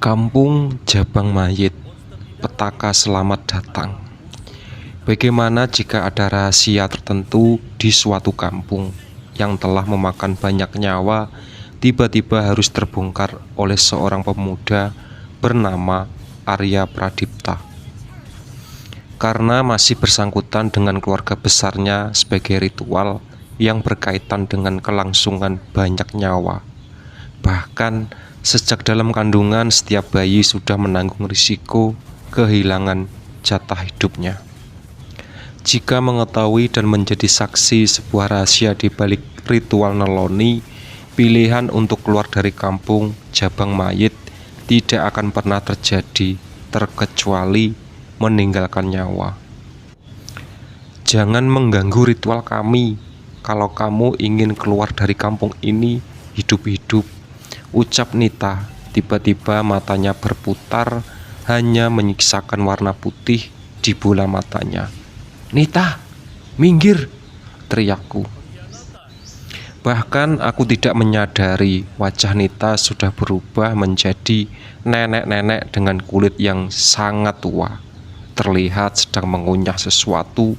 Kampung Jabang Mayit, petaka selamat datang. Bagaimana jika ada rahasia tertentu di suatu kampung yang telah memakan banyak nyawa, tiba-tiba harus terbongkar oleh seorang pemuda bernama Arya Pradipta. Karena masih bersangkutan dengan keluarga besarnya sebagai ritual yang berkaitan dengan kelangsungan banyak nyawa. Bahkan sejak dalam kandungan, setiap bayi sudah menanggung risiko kehilangan jatah hidupnya. Jika mengetahui dan menjadi saksi sebuah rahasia di balik ritual neloni, pilihan untuk keluar dari kampung Jabang Mayit tidak akan pernah terjadi terkecuali meninggalkan nyawa. Jangan mengganggu ritual kami kalau kamu ingin keluar dari kampung ini hidup-hidup, ucap Nita. Tiba-tiba matanya berputar, hanya menyisakan warna putih di bola matanya. "Nita, minggir!" teriakku. Bahkan aku tidak menyadari wajah Nita sudah berubah menjadi nenek-nenek dengan kulit yang sangat tua. Terlihat sedang mengunyah sesuatu,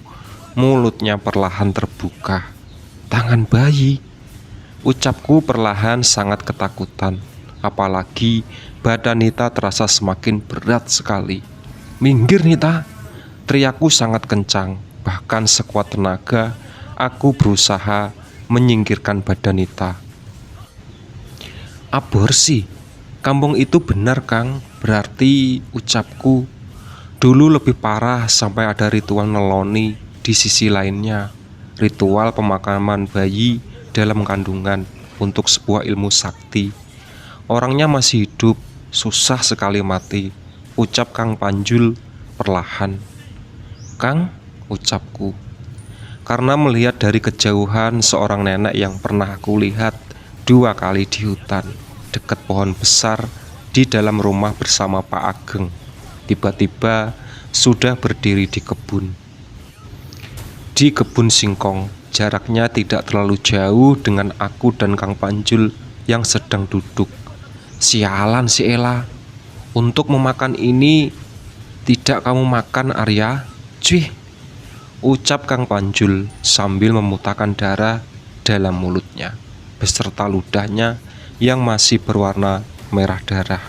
mulutnya perlahan terbuka. "Tangan bayi," ucapku perlahan, sangat ketakutan. Apalagi badan Nita terasa semakin berat sekali. "Minggir, Nita!" teriakku sangat kencang. Bahkan sekuat tenaga aku berusaha menyingkirkan badan Nita. "Aborsi, kampung itu benar, Kang. Berarti," ucapku, "dulu lebih parah sampai ada ritual neloni di sisi lainnya. Ritual pemakaman bayi dalam kandungan untuk sebuah ilmu sakti. Orangnya masih hidup, susah sekali mati," ucap Kang Panjul perlahan. "Kang," ucapku, karena melihat dari kejauhan seorang nenek yang pernah aku lihat 2 kali di hutan dekat pohon besar di dalam rumah bersama Pak Ageng. Tiba-tiba sudah berdiri di kebun singkong. Jaraknya tidak terlalu jauh dengan aku dan Kang Panjul yang sedang duduk. "Sialan si Ella, untuk memakan ini tidak kamu makan, Arya." "Cuih," ucap Kang Panjul sambil memuntahkan darah dalam mulutnya beserta ludahnya yang masih berwarna merah darah.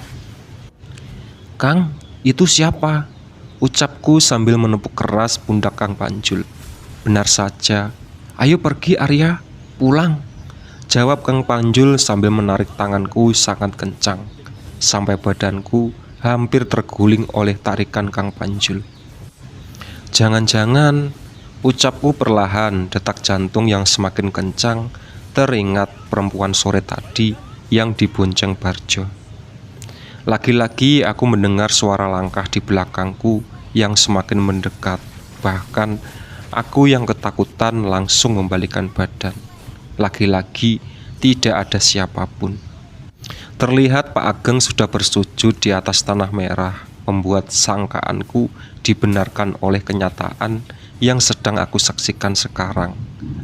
"Kang, itu siapa?" ucapku sambil menepuk keras pundak Kang Panjul. "Benar saja, ayo pergi Arya, pulang," jawab Kang Panjul sambil menarik tanganku sangat kencang sampai badanku hampir terguling oleh tarikan Kang Panjul. "Jangan-jangan," ucapku perlahan, detak jantung yang semakin kencang teringat perempuan sore tadi yang dibonceng Barjo. Lagi-lagi aku mendengar suara langkah di belakangku yang semakin mendekat. Bahkan aku yang ketakutan langsung membalikkan badan. Lagi-lagi tidak ada siapapun. Terlihat Pak Ageng sudah bersujud di atas tanah merah, membuat sangkaanku dibenarkan oleh kenyataan yang sedang aku saksikan sekarang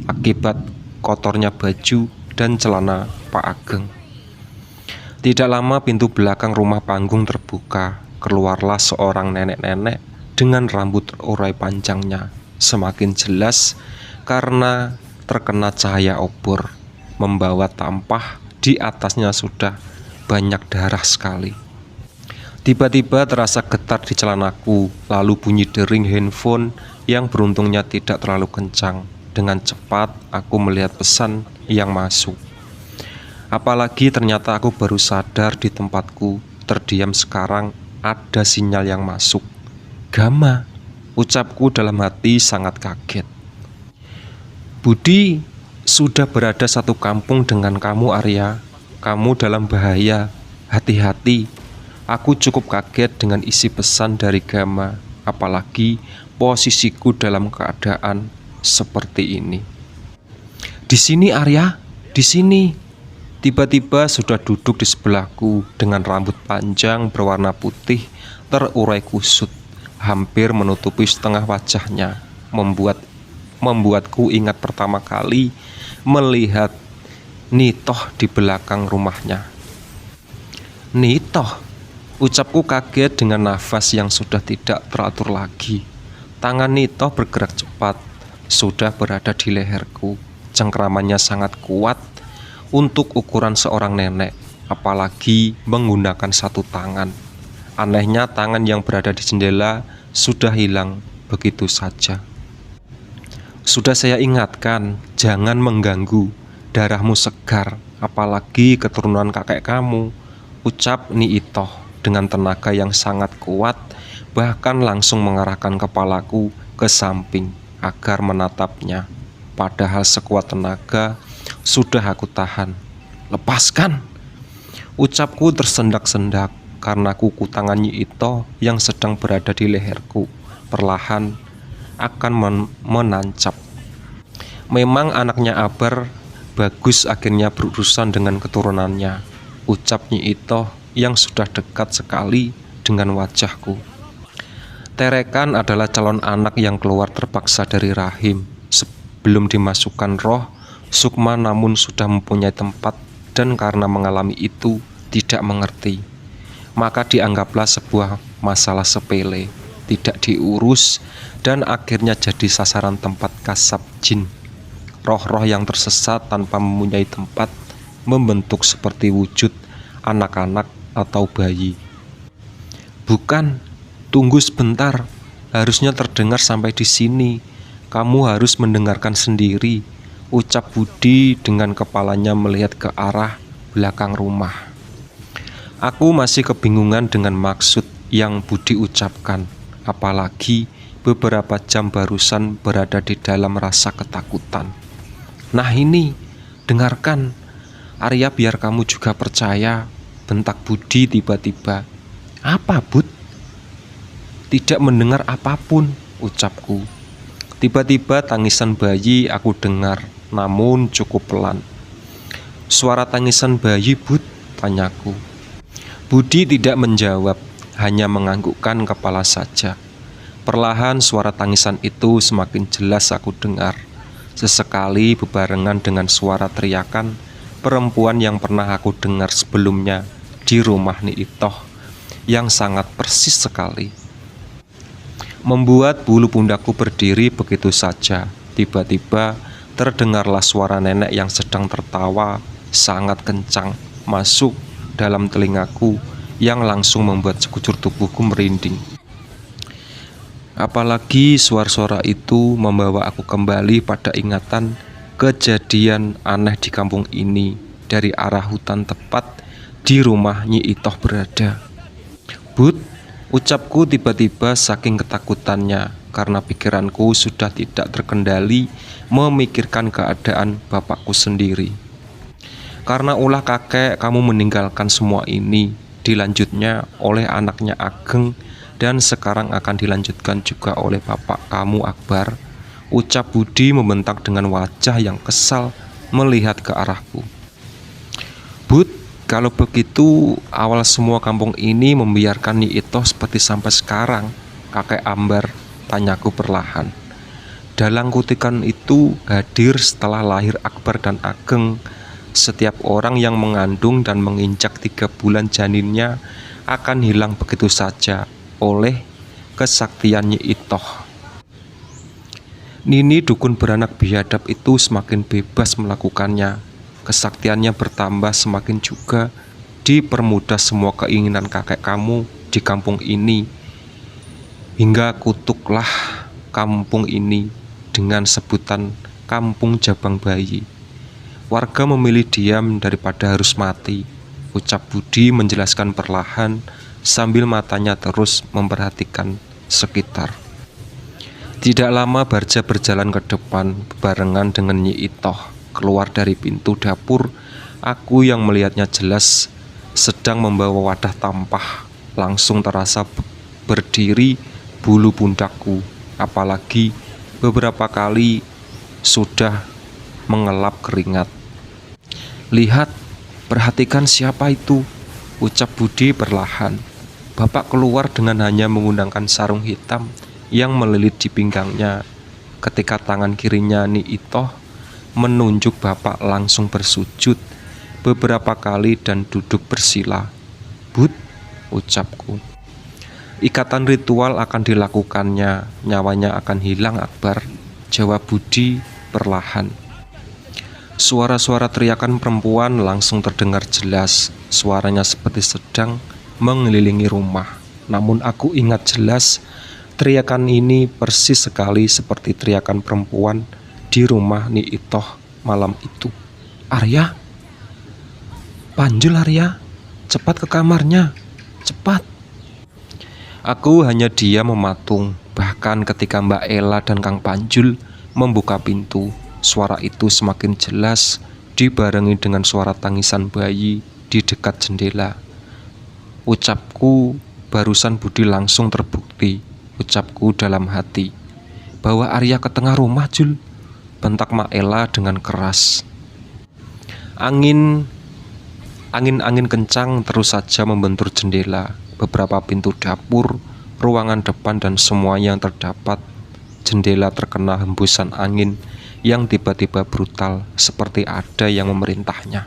akibat kotornya baju dan celana Pak Ageng. Tidak lama pintu belakang rumah panggung terbuka. Keluarlah seorang nenek-nenek dengan rambut terurai panjangnya semakin jelas karena terkena cahaya obor, membawa tampah di atasnya sudah banyak darah sekali. Tiba-tiba terasa getar di celanaku, lalu bunyi dering handphone yang beruntungnya tidak terlalu kencang. Dengan cepat aku melihat pesan yang masuk. Apalagi ternyata aku baru sadar di tempatku terdiam sekarang ada sinyal yang masuk. "Gama," ucapku dalam hati sangat kaget. "Budi sudah berada satu kampung dengan kamu, Arya. Kamu dalam bahaya, hati-hati." Aku cukup kaget dengan isi pesan dari Gama, apalagi posisiku dalam keadaan seperti ini. "Di sini Arya, di sini." Tiba-tiba sudah duduk di sebelahku dengan rambut panjang berwarna putih terurai kusut, hampir menutupi setengah wajahnya, membuatku ingat pertama kali melihat Nitoh di belakang rumahnya. "Nitoh?" Ucapku kaget dengan nafas yang sudah tidak teratur lagi. Tangan Nito bergerak cepat, sudah berada di leherku. Cengkeramannya sangat kuat untuk ukuran seorang nenek, apalagi menggunakan satu tangan. Anehnya tangan yang berada di jendela sudah hilang begitu saja. Sudah saya ingatkan, jangan mengganggu, darahmu segar, apalagi keturunan kakek kamu, ucap Niitoh dengan tenaga yang sangat kuat, bahkan langsung mengarahkan kepalaku ke samping agar menatapnya. Padahal sekuat tenaga sudah aku tahan. Lepaskan! Ucapku tersendak-sendak karena kuku tangan Niitoh yang sedang berada di leherku perlahan akan menancap. Memang anaknya Abar bagus akhirnya berurusan dengan keturunannya, ucap Niitoh yang sudah dekat sekali dengan wajahku. Terekan adalah calon anak yang keluar terpaksa dari rahim. Sebelum dimasukkan roh, Sukma namun sudah mempunyai tempat dan karena mengalami itu tidak mengerti. Maka dianggaplah sebuah masalah sepele, tidak diurus dan akhirnya jadi sasaran tempat kasab jin. Roh-roh yang tersesat tanpa mempunyai tempat membentuk seperti wujud anak-anak atau bayi. Bukan, tunggu sebentar. Harusnya terdengar sampai di sini. Kamu harus mendengarkan sendiri, ucap Budi dengan kepalanya melihat ke arah belakang rumah. Aku masih kebingungan dengan maksud yang Budi ucapkan, apalagi beberapa jam barusan berada di dalam rasa ketakutan. Nah ini, dengarkan, Arya, biar kamu juga percaya, bentak Budi tiba-tiba. Apa, Bud? Tidak mendengar apapun, ucapku. Tiba-tiba tangisan bayi aku dengar, namun cukup pelan. Suara tangisan bayi, Bud? Tanyaku. Budi tidak menjawab, hanya menganggukkan kepala saja. Perlahan suara tangisan itu semakin jelas aku dengar. Sesekali bebarengan dengan suara teriakan perempuan yang pernah aku dengar sebelumnya di rumah Niitoh yang sangat persis sekali. Membuat bulu pundakku berdiri begitu saja. Tiba-tiba terdengarlah suara nenek yang sedang tertawa sangat kencang masuk dalam telingaku yang langsung membuat sekujur tubuhku merinding. Apalagi suara-suara itu membawa aku kembali pada ingatan kejadian aneh di kampung ini dari arah hutan tepat di rumah Niitoh berada. Bud, ucapku tiba-tiba saking ketakutannya karena pikiranku sudah tidak terkendali memikirkan keadaan bapakku sendiri. Karena ulah kakek kamu meninggalkan semua ini, dilanjutnya oleh anaknya Ageng dan sekarang akan dilanjutkan juga oleh bapak kamu Akbar, ucap Budi membentak dengan wajah yang kesal melihat ke arahku. Bud, kalau begitu awal semua kampung ini membiarkan Niitoh seperti sampai sekarang, kakek Ambar, tanyaku perlahan. Dalang kutikan itu hadir setelah lahir Akbar dan Ageng. Setiap orang yang mengandung dan menginjak 3 bulan janinnya akan hilang begitu saja oleh kesaktian Niitoh. Nini dukun beranak biadab itu semakin bebas melakukannya. Kesaktiannya bertambah semakin juga dipermudah semua keinginan kakek kamu di kampung ini. Hingga kutuklah kampung ini dengan sebutan Kampung Jabang Bayi. Warga memilih diam daripada harus mati, ucap Budi menjelaskan perlahan sambil matanya terus memperhatikan sekitar. Tidak lama Barja berjalan ke depan barengan dengan Niitoh. Keluar dari pintu dapur, aku yang melihatnya jelas sedang membawa wadah tampah. Langsung terasa berdiri bulu pundakku, apalagi beberapa kali sudah mengelap keringat. Lihat, perhatikan siapa itu, ucap Budi perlahan. Bapak keluar dengan hanya menggunakan sarung hitam yang melilit di pinggangnya. Ketika tangan kirinya Niitoh menunjuk bapak langsung bersujud beberapa kali dan duduk bersila. Bud, ucapku. Ikatan ritual akan dilakukannya, nyawanya akan hilang Akbar, jawab Budi perlahan. Suara-suara teriakan perempuan langsung terdengar jelas. Suaranya seperti sedang mengelilingi rumah. Namun aku ingat jelas, teriakan ini persis sekali seperti teriakan perempuan di rumah Ni Itoh malam itu. Arya, Panjul Arya, cepat ke kamarnya, cepat. Aku hanya diam mematung. Bahkan ketika Mbak Ella dan Kang Panjul membuka pintu, suara itu semakin jelas dibarengi dengan suara tangisan bayi di dekat jendela. Ucapku barusan Budi langsung terbukti. Ucapku dalam hati. Bawa Arya ke tengah rumah, Jul, bentak Mbak Ella dengan keras. Angin kencang terus saja membentur jendela, beberapa pintu dapur, ruangan depan dan semua yang terdapat. Jendela terkena hembusan angin yang tiba-tiba brutal, seperti ada yang memerintahnya.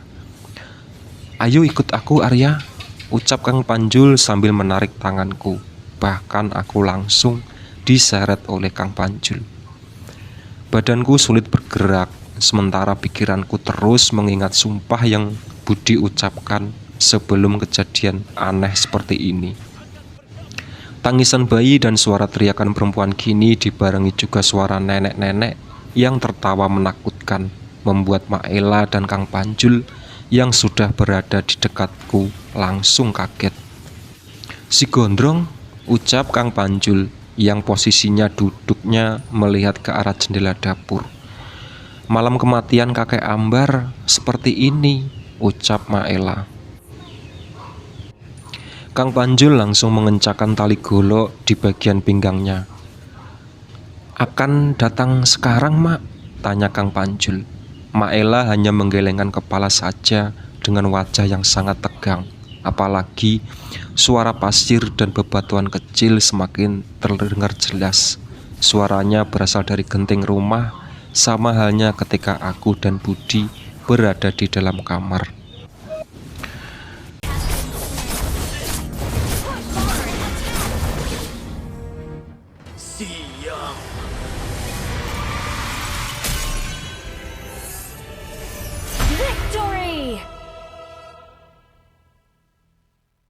Ayo ikut aku Arya, ucap Kang Panjul sambil menarik tanganku. Bahkan aku langsung diseret oleh Kang Panjul. Badanku sulit bergerak, sementara pikiranku terus mengingat sumpah yang Budi ucapkan sebelum kejadian aneh seperti ini. Tangisan bayi dan suara teriakan perempuan kini dibarengi juga suara nenek-nenek yang tertawa menakutkan, membuat Mak Ella dan Kang Panjul yang sudah berada di dekatku langsung kaget. Si gondrong, ucap Kang Panjul yang posisinya duduknya melihat ke arah jendela dapur. Malam kematian kakek Ambar seperti ini, ucap Mak Ella. Kang Panjul langsung mengencangkan tali golok di bagian pinggangnya. Akan datang sekarang, Mak? Tanya Kang Panjul. Mak Ella hanya menggelengkan kepala saja dengan wajah yang sangat tegang. Apalagi suara pasir dan bebatuan kecil semakin terdengar jelas. Suaranya berasal dari genting rumah, sama halnya ketika aku dan Budi berada di dalam kamar. Siang